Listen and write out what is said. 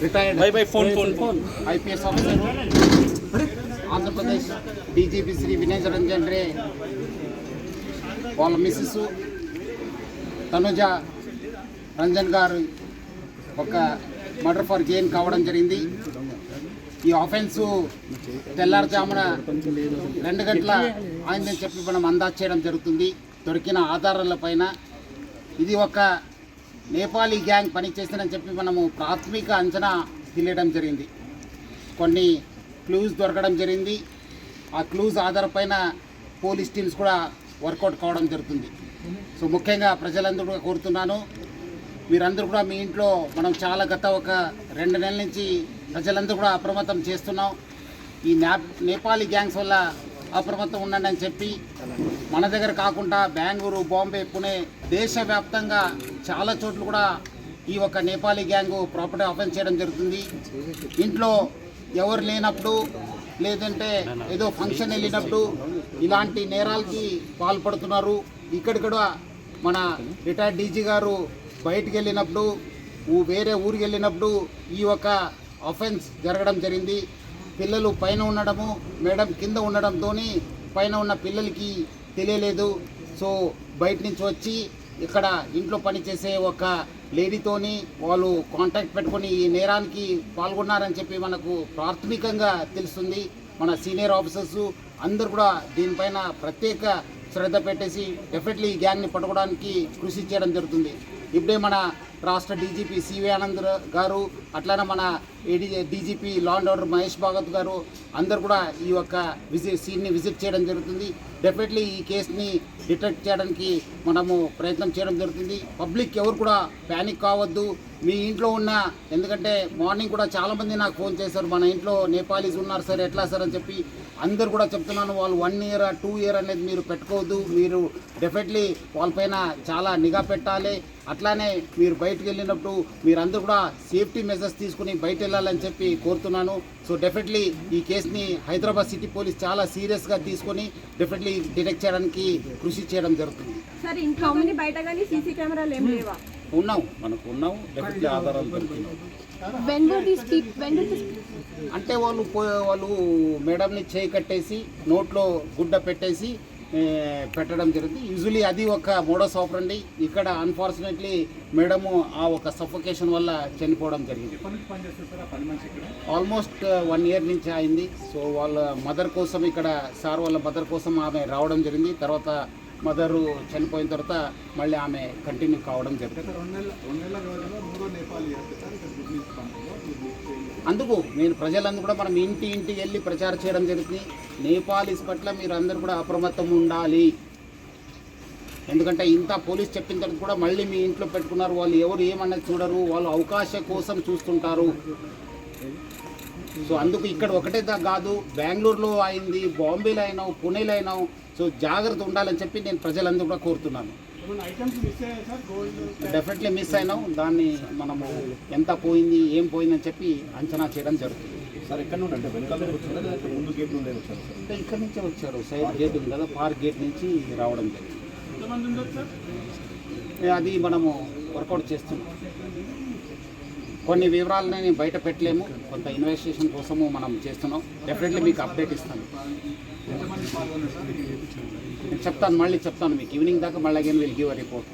Retired IPS officer Andhra Pradesh DGP Shri Vinay Ranjan Ray వాళ్ళ Mrs Tanuja Ranjan గారు ఒక మర్డర్ ఫర్ గెయిన్ కావడం జరిగింది. ఈ ఆఫెన్సు తెల్లారుజామున 2 గంటల అయిందని చెప్పి మనం అందాజు చేయడం జరుగుతుంది దొరికిన ఆధారాల పైన. ఇది ఒక నేపాలీ గ్యాంగ్ పనిచేసిందని చెప్పి మనము ప్రాథమిక అంచనా తెలియడం జరిగింది. కొన్ని క్లూస్ దొరకడం జరిగింది. ఆ క్లూస్ ఆధారపైన పోలీస్ టీమ్స్ కూడా వర్కౌట్ కావడం జరుగుతుంది. సో ముఖ్యంగా ప్రజలందరూ కూడా కోరుతున్నాను, మీరందరూ కూడా మీ ఇంట్లో మనం చాలా గత ఒక 2 నెలల నుంచి ప్రజలందరూ కూడా అప్రమత్తం చేస్తున్నాం. ఈ నేపాలీ గ్యాంగ్స్ వల్ల అప్రమత్తం ఉండండి అని చెప్పి మన దగ్గర కాకుండా బెంగళూరు, బాంబే, పుణే దేశవ్యాప్తంగా చాలా చోట్ల కూడా ఈ ఒక నేపాలీ గ్యాంగు ప్రాపర్టీ ఆఫెన్స్ చేయడం జరుగుతుంది. ఇంట్లో ఎవరు లేనప్పుడు లేదంటే ఏదో ఫంక్షన్ వెళ్ళినప్పుడు ఇలాంటి నేరాలకి పాల్పడుతున్నారు. ఇక్కడ మన రిటైర్డ్ డీజీ గారు బయటికి వెళ్ళినప్పుడు వేరే ఊరికి వెళ్ళినప్పుడు ఈ ఒక ఆఫెన్స్ జరగడం జరిగింది. పిల్లలు పైన ఉండడము, మేడం కింద ఉండడంతో పైన ఉన్న పిల్లలకి తెలియలేదు. సో బయట నుంచి వచ్చి ఇక్కడ ఇంట్లో పనిచేసే ఒక లేడీతోని వాళ్ళు కాంటాక్ట్ పెట్టుకొని ఈ నేరానికి పాల్గొన్నారని చెప్పి మనకు ప్రాథమికంగా తెలుస్తుంది. మన సీనియర్ ఆఫీసర్స్ అందరూ కూడా దీనిపైన ప్రత్యేక శ్రద్ధ పెట్టేసి డెఫినెట్లీ ఈ గ్యాంగ్ని పట్టుకోవడానికి కృషి చేయడం జరుగుతుంది. ఇప్పుడే మన రాష్ట్ర డీజీపీ సివి ఆనంద్ గారు, అట్లానే మన DGP law and order Mahesh Bhagwat గారు అందరు కూడా ఈ యొక్క సీన్ని విజిట్ చేయడం జరుగుతుంది. డెఫినెట్లీ ఈ కేసుని డిటెక్ట్ చేయడానికి మనము ప్రయత్నం చేయడం జరుగుతుంది. పబ్లిక్ ఎవరు కూడా ప్యానిక్ కావద్దు. మీ ఇంట్లో ఉన్న, ఎందుకంటే మార్నింగ్ కూడా చాలామంది నాకు ఫోన్ చేశారు, మన ఇంట్లో నేపాలీస్ ఉన్నారు సార్, ఎట్లా సార్ అని చెప్పి. అందరు కూడా చెప్తున్నాను, వాళ్ళు 1 ఇయర్ 2 ఇయర్ అనేది మీరు పెట్టుకోవద్దు. మీరు డెఫినెట్లీ వాళ్ళపైన చాలా నిఘా పెట్టాలి. అట్లానే మీరు బయటకు వెళ్ళినప్పుడు మీరందరూ కూడా సేఫ్టీ మెజర్స్ తీసుకుని బయట వెళ్ళాలని చెప్పి కోరుతున్నాను. సో డెఫినెట్లీ ఈ కేసుని హైదరాబాద్ సిటీ పోలీస్ చాలా సీరియస్గా తీసుకొని డెఫినెట్లీ డిటెక్ట్ చేయడానికి కృషి చేయడం జరుగుతుంది. సార్ ఇంట్లో బయట కానీ సీసీ కెమెరాలు ఏం లేవా? ఉన్నావు డెఫినెట్లీ ఆధారాలు దొరికినాయి. అంటే వాళ్ళు మేడంని చేయి కట్టేసి నోట్లో గుడ్డ పెట్టేసి పెట్టడం జరిగింది. యూజువలీ అది ఒక మోడస్ ఆపరండి. ఇక్కడ అన్ఫార్చునేట్లీ మేడము ఆ ఒక సఫోకేషన్ వల్ల చనిపోవడం జరిగింది. ఆల్మోస్ట్ 1 ఇయర్ నుంచి అయింది. సో వాళ్ళ మదర్ కోసం ఇక్కడ సార్ వాళ్ళ మదర్ కోసం ఆమె రావడం జరిగింది. తర్వాత మదరు చనిపోయిన తర్వాత మళ్ళీ ఆమె కంటిన్యూ కావడం జరిగింది. అందుకు నేను ప్రజలందరూ కూడా మనం ఇంటికి వెళ్ళి ప్రచారం చేయడం జరుగుతుంది. నేపాలీస్ పట్ల మీరు అందరూ కూడా అప్రమత్తం ఉండాలి. ఎందుకంటే ఇంత పోలీస్ చెప్పిన తర్వాత కూడా మళ్ళీ మీ ఇంట్లో పెట్టుకున్నారు. వాళ్ళు ఎవరు ఏమన్నది చూడరు, వాళ్ళు అవకాశం కోసం చూస్తుంటారు. సో అందుకు ఇక్కడ ఒకటే కాదు, బెంగళూరులో అయింది, బాంబేలో అయినావు, పుణేలో అయినావు. సో జాగ్రత్త ఉండాలని చెప్పి నేను ప్రజలందరూ కూడా కోరుతున్నాను. డెఫినెట్లీ మిస్ అయినాం. దాన్ని మనము ఎంత పోయింది, ఏం పోయిందని చెప్పి అంచనా చేయడం జరుగుతుంది. సార్ ఎక్కడ నుండి, అంటే వెనకాల ముందు గేట్ నుండి వచ్చారు సార్? అంటే ఇక్కడి నుంచే వచ్చారు, సైడ్ గేట్ ఉంది కదా, పార్క్ గేట్ నుంచి రావడం జరిగింది. అది మనము వర్కౌట్ చేస్తున్నాం. కొన్ని వివరాలని నేను బయట పెట్టలేము, కొంత ఇన్వెస్టిగేషన్ కోసము మనం చేస్తున్నాం. డెఫినెట్లీ మీకు అప్డేట్ ఇస్తాను. నేను చెప్తాను, మళ్ళీ చెప్తాను మీకు ఈవినింగ్ దాకా. మళ్ళీ again will give a report.